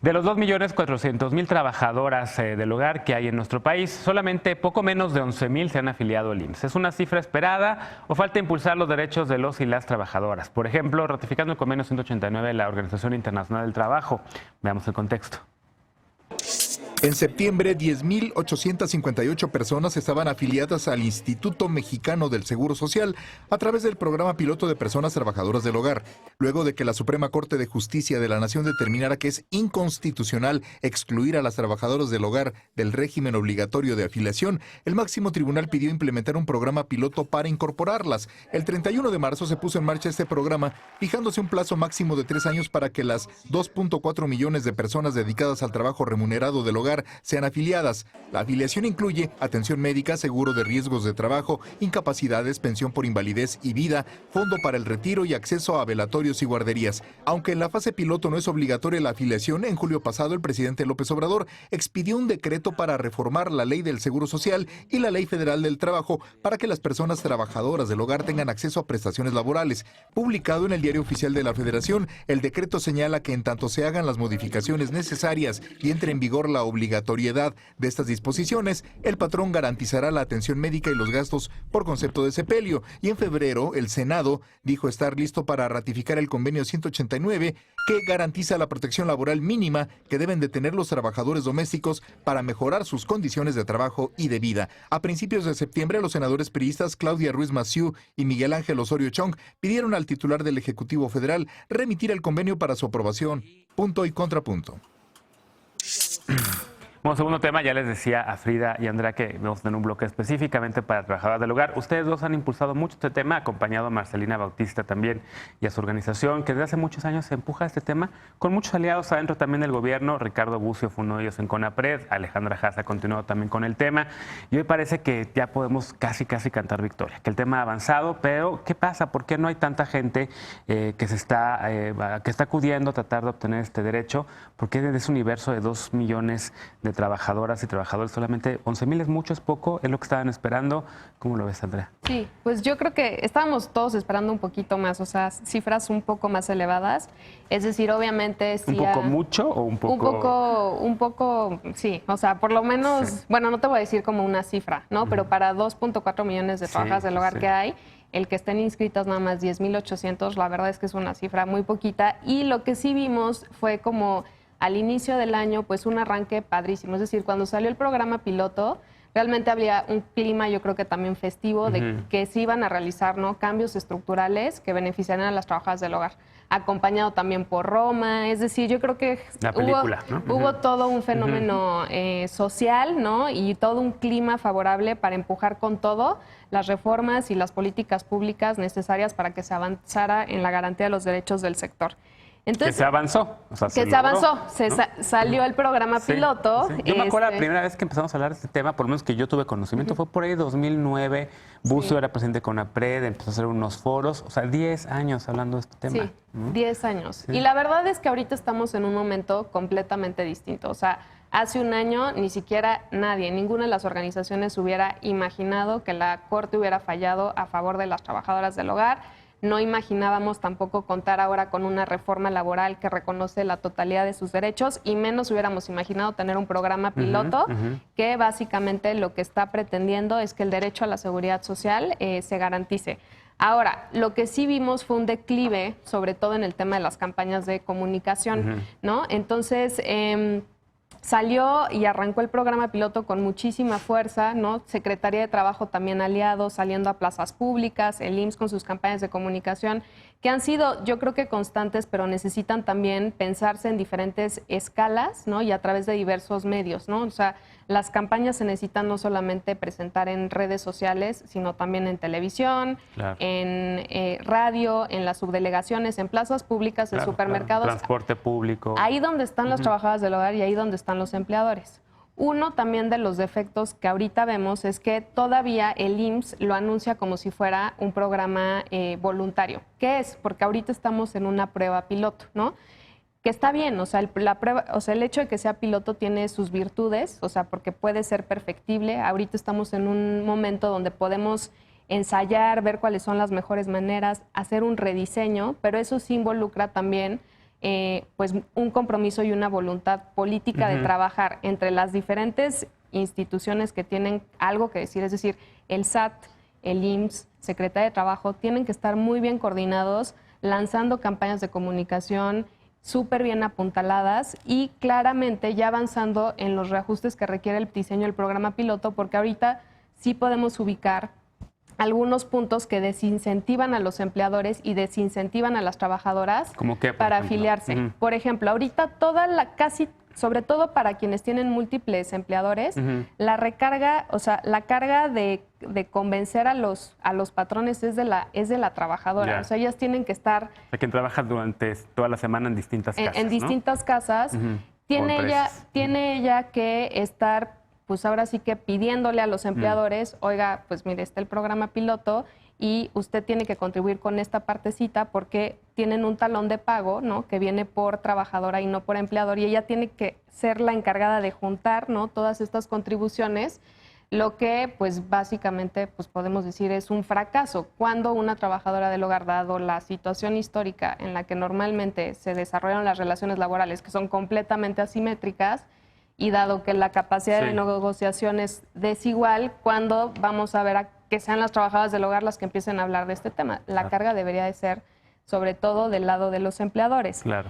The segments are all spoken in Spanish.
De los 2.400.000 trabajadoras del hogar que hay en nuestro país, solamente poco menos de 11.000 se han afiliado al IMSS. ¿Es una cifra esperada o falta impulsar los derechos de los y las trabajadoras? Por ejemplo, ratificando el convenio 189 de la Organización Internacional del Trabajo. Veamos el contexto. En septiembre, 10.858 personas estaban afiliadas al Instituto Mexicano del Seguro Social a través del programa piloto de personas trabajadoras del hogar, luego de que la Suprema Corte de Justicia de la Nación determinara que es inconstitucional excluir a las trabajadoras del hogar del régimen obligatorio de afiliación. El máximo tribunal pidió implementar un programa piloto para incorporarlas. El 31 de marzo se puso en marcha este programa, fijándose un plazo máximo de 3 años para que las 2.4 millones de personas dedicadas al trabajo remunerado del hogar sean afiliadas. La afiliación incluye atención médica, seguro de riesgos de trabajo, incapacidades, pensión por invalidez y vida, fondo para el retiro y acceso a velatorios y guarderías. Aunque en la fase piloto no es obligatoria la afiliación, en julio pasado el presidente López Obrador expidió un decreto para reformar la Ley del Seguro Social y la Ley Federal del Trabajo para que las personas trabajadoras del hogar tengan acceso a prestaciones laborales. Publicado en el Diario Oficial de la Federación, el decreto señala que en tanto se hagan las modificaciones necesarias y entre en vigor la obligatoriedad de estas disposiciones, el patrón garantizará la atención médica y los gastos por concepto de sepelio. Y en febrero, el Senado dijo estar listo para ratificar el convenio 189 que garantiza la protección laboral mínima que deben de tener los trabajadores domésticos para mejorar sus condiciones de trabajo y de vida. A principios de septiembre, los senadores priistas Claudia Ruiz Massieu y Miguel Ángel Osorio Chong pidieron al titular del Ejecutivo Federal remitir el convenio para su aprobación. Punto y contrapunto. Bueno, segundo tema, ya les decía a Frida y Andrea que vamos a tener un bloque específicamente para trabajadoras del hogar. Ustedes dos han impulsado mucho este tema, acompañado a Marcelina Bautista también y a su organización, que desde hace muchos años se empuja este tema, con muchos aliados adentro también del gobierno. Ricardo Bucio fue uno de ellos en CONAPRED, Alejandra Haas ha continuado también con el tema, y hoy parece que ya podemos casi cantar victoria, que el tema ha avanzado, pero ¿qué pasa? ¿Por qué no hay tanta gente que está acudiendo a tratar de obtener este derecho? ¿Por qué de ese universo de 2 millones de trabajadoras y trabajadores solamente 11.000 es mucho, es poco, es lo que estaban esperando? ¿Cómo lo ves, Andrea? Sí, pues yo creo que estábamos todos esperando un poquito más, o sea, cifras un poco más elevadas. Es decir, obviamente sí. ¿Un poco mucho o un poco? Un poco, sí. O sea, por lo menos, sí. Bueno, no te voy a decir como una cifra, ¿no? Pero para 2.4 millones de trabajadoras del hogar que hay, el que estén inscritas nada más 10.800, la verdad es que es una cifra muy poquita. Y lo que sí vimos fue como al inicio del año, pues un arranque padrísimo. Es decir, cuando salió el programa piloto, realmente había un clima, yo creo que también festivo, de que se iban a realizar, ¿no?, cambios estructurales que beneficiarían a las trabajadoras del hogar, acompañado también por Roma. Es decir, yo creo que hubo todo un fenómeno social, ¿no?, y todo un clima favorable para empujar con todo las reformas y las políticas públicas necesarias para que se avanzara en la garantía de los derechos del sector. Entonces, que se avanzó. O sea, se avanzó, salió el programa piloto. Sí. Yo me acuerdo la primera vez que empezamos a hablar de este tema, por lo menos que yo tuve conocimiento, fue por ahí 2009. Bucio era presidente de CONAPRED, empezó a hacer unos foros, o sea, 10 años hablando de este tema. Sí, 10 años. Sí. Y la verdad es que ahorita estamos en un momento completamente distinto. O sea, hace un año ni siquiera nadie, ninguna de las organizaciones hubiera imaginado que la Corte hubiera fallado a favor de las trabajadoras del hogar. No imaginábamos tampoco contar ahora con una reforma laboral que reconoce la totalidad de sus derechos, y menos hubiéramos imaginado tener un programa piloto que básicamente lo que está pretendiendo es que el derecho a la seguridad social se garantice. Ahora, lo que sí vimos fue un declive, sobre todo en el tema de las campañas de comunicación, ¿no? Entonces, salió y arrancó el programa piloto con muchísima fuerza, ¿no? Secretaría de Trabajo también aliado, saliendo a plazas públicas, el IMSS con sus campañas de comunicación, que han sido, yo creo que constantes, pero necesitan también pensarse en diferentes escalas, ¿no?, y a través de diversos medios, ¿no? O sea, las campañas se necesitan no solamente presentar en redes sociales, sino también en televisión, en radio, en las subdelegaciones, en plazas públicas, en supermercados. Transporte público. Ahí donde están las trabajadoras del hogar y ahí donde están los empleadores. Uno también de los defectos que ahorita vemos es que todavía el IMSS lo anuncia como si fuera un programa voluntario. ¿Qué es? Porque ahorita estamos en una prueba piloto, ¿no? Que está bien, o sea, la prueba, o sea, el hecho de que sea piloto tiene sus virtudes, o sea, porque puede ser perfectible. Ahorita estamos en un momento donde podemos ensayar, ver cuáles son las mejores maneras, hacer un rediseño, pero eso sí involucra también pues un compromiso y una voluntad política de trabajar entre las diferentes instituciones que tienen algo que decir, es decir, el SAT, el IMSS, Secretaría de Trabajo, tienen que estar muy bien coordinados, lanzando campañas de comunicación súper bien apuntaladas y claramente ya avanzando en los reajustes que requiere el diseño del programa piloto, porque ahorita sí podemos ubicar algunos puntos que desincentivan a los empleadores y desincentivan a las trabajadoras para afiliarse. Por ejemplo, ahorita sobre todo para quienes tienen múltiples empleadores, la recarga, o sea, la carga de convencer a los patrones es de la trabajadora. O sea, ellas tienen que estar... O sea, quien trabaja durante toda la semana en distintas casas, en distintas casas. Tiene ella que estar, pues ahora sí que pidiéndole a los empleadores, oiga, pues mire, está el programa piloto y usted tiene que contribuir con esta partecita porque tienen un talón de pago, ¿no?, que viene por trabajadora y no por empleador, y ella tiene que ser la encargada de juntar, ¿no?, todas estas contribuciones, lo que pues básicamente pues podemos decir es un fracaso. Cuando una trabajadora del hogar, dado la situación histórica en la que normalmente se desarrollan las relaciones laborales, que son completamente asimétricas, y dado que la capacidad de negociación es desigual, ¿cuándo vamos a ver que sean las trabajadoras del hogar las que empiecen a hablar de este tema? La carga debería de ser sobre todo del lado de los empleadores. Claro.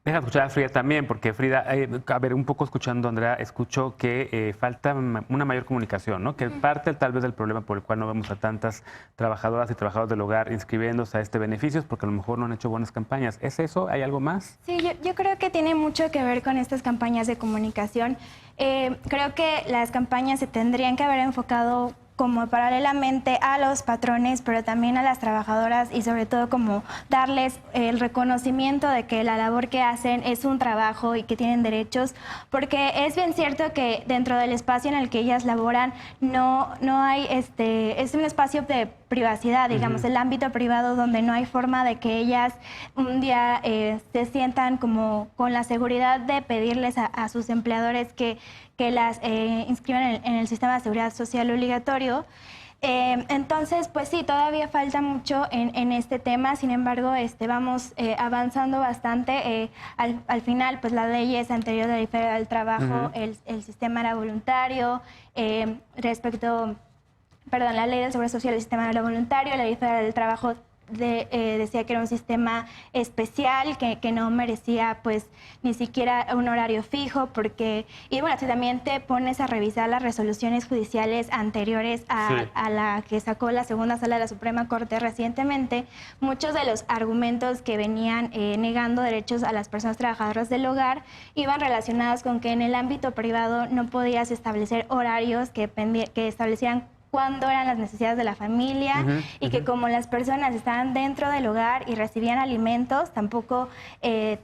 Deja escuchar a Frida también, porque Frida, a ver, un poco escuchando a Andrea, escucho que falta una mayor comunicación, ¿no? Que parte tal vez del problema por el cual no vemos a tantas trabajadoras y trabajadores del hogar inscribiéndose a este beneficio es porque a lo mejor no han hecho buenas campañas. ¿Es eso? ¿Hay algo más? Sí, yo creo que tiene mucho que ver con estas campañas de comunicación. Creo que las campañas se tendrían que haber enfocado como paralelamente a los patrones, pero también a las trabajadoras y sobre todo como darles el reconocimiento de que la labor que hacen es un trabajo y que tienen derechos, porque es bien cierto que dentro del espacio en el que ellas laboran no hay, es un espacio de privacidad, digamos, el ámbito privado donde no hay forma de que ellas un día se sientan como con la seguridad de pedirles a sus empleadores que las inscriban en el sistema de seguridad social obligatorio. Entonces, pues sí, todavía falta mucho en este tema, sin embargo, vamos avanzando bastante. Al final, pues la ley es anterior de la Ley Federal del Trabajo, el sistema era voluntario, la Ley del Seguro Social, el sistema era voluntario, la Ley Federal del Trabajo decía que era un sistema especial, que no merecía pues ni siquiera un horario fijo, porque, y bueno, si también te pones a revisar las resoluciones judiciales anteriores a la que sacó la segunda sala de la Suprema Corte recientemente, muchos de los argumentos que venían negando derechos a las personas trabajadoras del hogar iban relacionados con que en el ámbito privado no podías establecer horarios que establecieran cuándo eran las necesidades de la familia y que como las personas estaban dentro del hogar y recibían alimentos, tampoco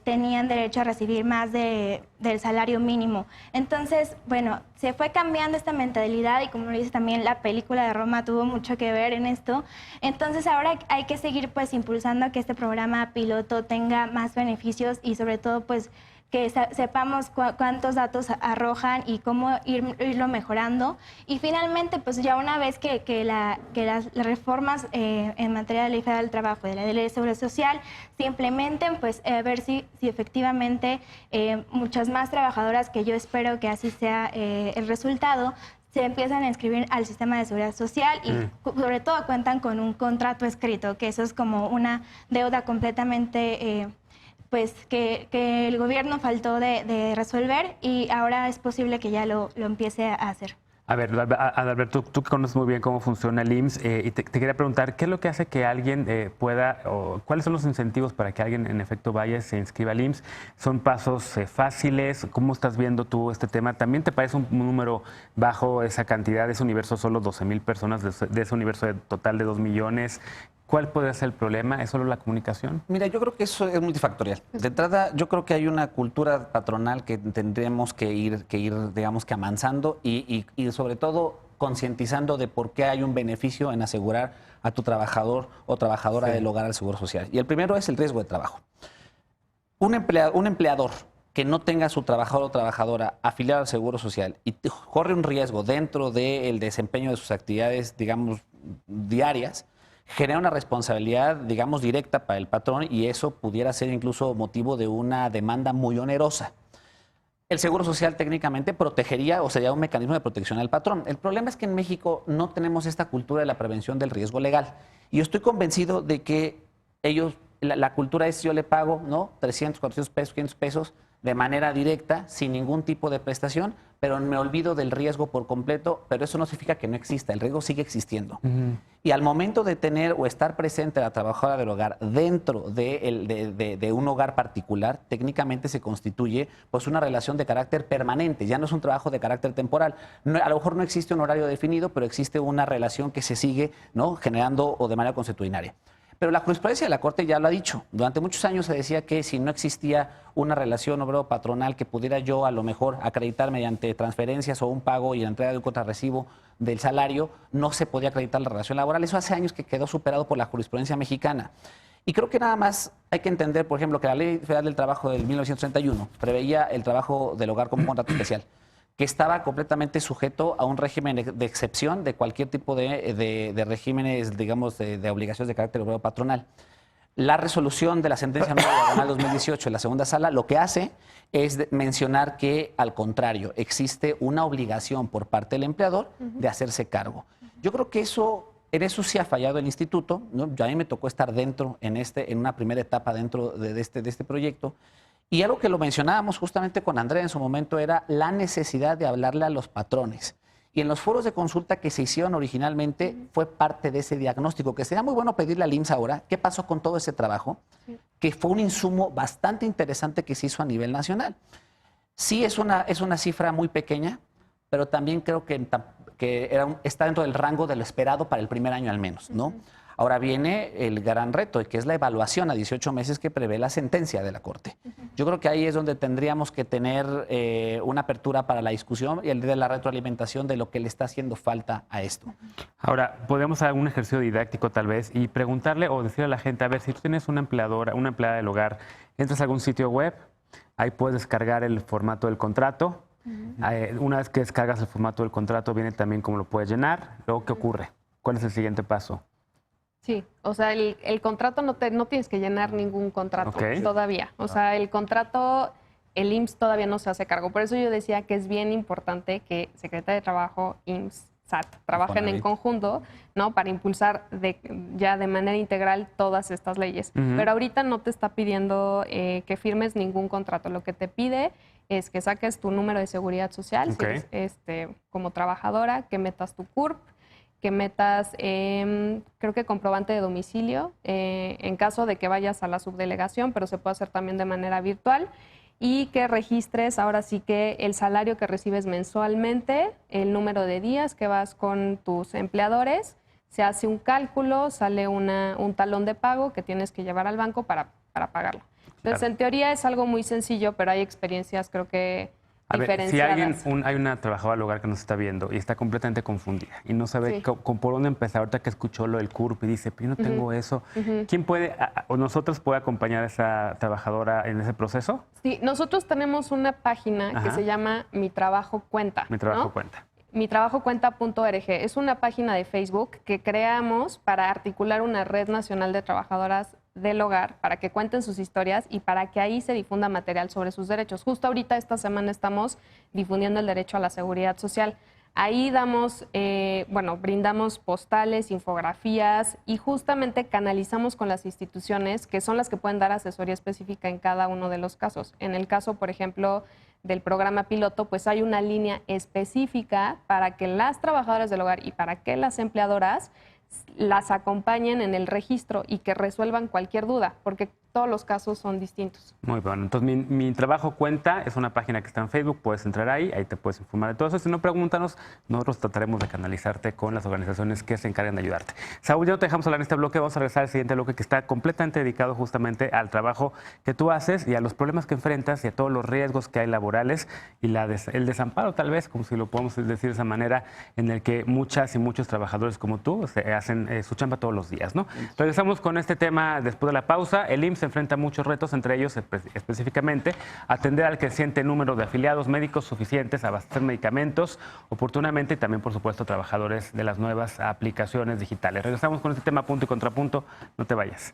tenían derecho a recibir más del salario mínimo. Entonces, bueno, se fue cambiando esta mentalidad y como lo dice también la película de Roma tuvo mucho que ver en esto. Entonces ahora hay que seguir pues impulsando a que este programa piloto tenga más beneficios y sobre todo pues que sepamos cuántos datos arrojan y cómo irlo mejorando. Y finalmente, pues ya una vez que las reformas en materia de Ley Federal del Trabajo y de la Ley de Seguridad Social se implementen, pues ver si efectivamente muchas más trabajadoras, que yo espero que así sea el resultado, se empiezan a inscribir al sistema de seguridad social y sobre todo cuentan con un contrato escrito, que eso es como una deuda completamente pues que el gobierno faltó de resolver y ahora es posible que ya lo empiece a hacer. A ver, Adalberto, tú que conoces muy bien cómo funciona el IMSS, y te quería preguntar, ¿qué es lo que hace que alguien pueda, o cuáles son los incentivos para que alguien en efecto vaya y se inscriba al IMSS? ¿Son pasos fáciles? ¿Cómo estás viendo tú este tema? ¿También te parece un número bajo esa cantidad, de ese universo, solo 12,000 personas, de ese universo total de 2 millones? ¿Cuál puede ser el problema? ¿Es solo la comunicación? Mira, yo creo que eso es multifactorial. De entrada, yo creo que hay una cultura patronal que tendremos que ir digamos que avanzando y sobre todo concientizando de por qué hay un beneficio en asegurar a tu trabajador o trabajadora del hogar al Seguro Social. Y el primero es el riesgo de trabajo. Un empleador que no tenga a su trabajador o trabajadora afiliado al Seguro Social y corre un riesgo dentro del desempeño de sus actividades, digamos, diarias, genera una responsabilidad, digamos, directa para el patrón y eso pudiera ser incluso motivo de una demanda muy onerosa. El Seguro Social técnicamente protegería o sería un mecanismo de protección al patrón. El problema es que en México no tenemos esta cultura de la prevención del riesgo legal. Y yo estoy convencido de que ellos, la cultura es yo le pago, ¿no? 300, 400 pesos, 500 pesos de manera directa, sin ningún tipo de prestación, pero me olvido del riesgo por completo, pero eso no significa que no exista, el riesgo sigue existiendo. Y al momento de tener o estar presente la trabajadora del hogar dentro de un hogar particular, técnicamente se constituye pues una relación de carácter permanente, ya no es un trabajo de carácter temporal. No, a lo mejor no existe un horario definido, pero existe una relación que se sigue, ¿no?, generando o de manera consuetudinaria. Pero la jurisprudencia de la Corte ya lo ha dicho. Durante muchos años se decía que si no existía una relación obrero-patronal que pudiera yo a lo mejor acreditar mediante transferencias o un pago y la entrega de un contrarrecibo del salario, no se podía acreditar la relación laboral. Eso hace años que quedó superado por la jurisprudencia mexicana. Y creo que nada más hay que entender, por ejemplo, que la Ley Federal del Trabajo del 1931 preveía el trabajo del hogar como un contrato especial, que estaba completamente sujeto a un régimen de excepción de cualquier tipo de regímenes, digamos, de obligaciones de carácter obrero patronal. La resolución de la sentencia número 2018 en la segunda sala lo que hace es mencionar que, al contrario, existe una obligación por parte del empleador de hacerse cargo. Yo creo que en eso sí ha fallado el instituto, ¿no? A mí me tocó estar dentro, en una primera etapa dentro de este proyecto. Y algo que lo mencionábamos justamente con Andrea en su momento era la necesidad de hablarle a los patrones. Y en los foros de consulta que se hicieron originalmente fue parte de ese diagnóstico, que sería muy bueno pedirle al IMSS ahora qué pasó con todo ese trabajo, que fue un insumo bastante interesante que se hizo a nivel nacional. Sí es una cifra muy pequeña, pero también creo que está dentro del rango de lo esperado para el primer año al menos, ¿no? Ahora viene el gran reto, que es la evaluación a 18 meses que prevé la sentencia de la Corte. Yo creo que ahí es donde tendríamos que tener una apertura para la discusión y el de la retroalimentación de lo que le está haciendo falta a esto. Ahora, podemos hacer un ejercicio didáctico tal vez y preguntarle o decirle a la gente, a ver, si tú tienes una empleada del hogar, entras a algún sitio web, ahí puedes descargar el formato del contrato. Una vez que descargas el formato del contrato, viene también cómo lo puedes llenar. Luego, ¿qué ocurre? ¿Cuál es el siguiente paso? Sí, o sea, el contrato no tienes que llenar ningún contrato todavía. O sea, el contrato, el IMSS todavía no se hace cargo. Por eso yo decía que es bien importante que Secretaría de Trabajo, IMSS, SAT, trabajen en conjunto, ¿no? Para impulsar ya de manera integral todas estas leyes. Pero ahorita no te está pidiendo que firmes ningún contrato. Lo que te pide es que saques tu número de seguridad social, si eres, como trabajadora, que metas tu CURP, que metas, creo que comprobante de domicilio, en caso de que vayas a la subdelegación, pero se puede hacer también de manera virtual, y que registres ahora sí que el salario que recibes mensualmente, el número de días que vas con tus empleadores, se hace un cálculo, sale un talón de pago que tienes que llevar al banco para pagarlo. Entonces, en teoría es algo muy sencillo, pero hay experiencias, creo que a ver, si hay una trabajadora del hogar que nos está viendo y está completamente confundida y no sabe por dónde empezar, ahorita que escuchó lo del CURP y dice, pero yo no tengo eso, ¿quién puede o nosotros puede acompañar a esa trabajadora en ese proceso? Sí, nosotros tenemos una página que se llama Mi Trabajo Cuenta. Mi Trabajo Cuenta. mitrabajocuenta.org. Es una página de Facebook que creamos para articular una red nacional de trabajadoras del hogar para que cuenten sus historias y para que ahí se difunda material sobre sus derechos. Justo ahorita esta semana estamos difundiendo el derecho a la seguridad social. Ahí brindamos postales, infografías y justamente canalizamos con las instituciones que son las que pueden dar asesoría específica en cada uno de los casos. En el caso, por ejemplo, del programa piloto, pues hay una línea específica para que las trabajadoras del hogar y para que las empleadoras las acompañen en el registro y que resuelvan cualquier duda, porque todos los casos son distintos. Muy bueno. Entonces, mi Trabajo Cuenta es una página que está en Facebook, puedes entrar ahí te puedes informar de todo eso. Si no, pregúntanos, nosotros trataremos de canalizarte con las organizaciones que se encargan de ayudarte. Saúl, ya no te dejamos hablar en este bloque, vamos a regresar al siguiente bloque que está completamente dedicado justamente al trabajo que tú haces y a los problemas que enfrentas y a todos los riesgos que hay laborales y el desamparo tal vez, como si lo podemos decir de esa manera, en el que muchas y muchos trabajadores como tú hacen su chamba todos los días, ¿no? Regresamos con este tema después de la pausa. El IMSS enfrenta muchos retos, entre ellos específicamente atender al creciente número de afiliados médicos suficientes, abastecer medicamentos oportunamente y también, por supuesto, trabajadores de las nuevas aplicaciones digitales. Regresamos con este tema punto y contrapunto. No te vayas.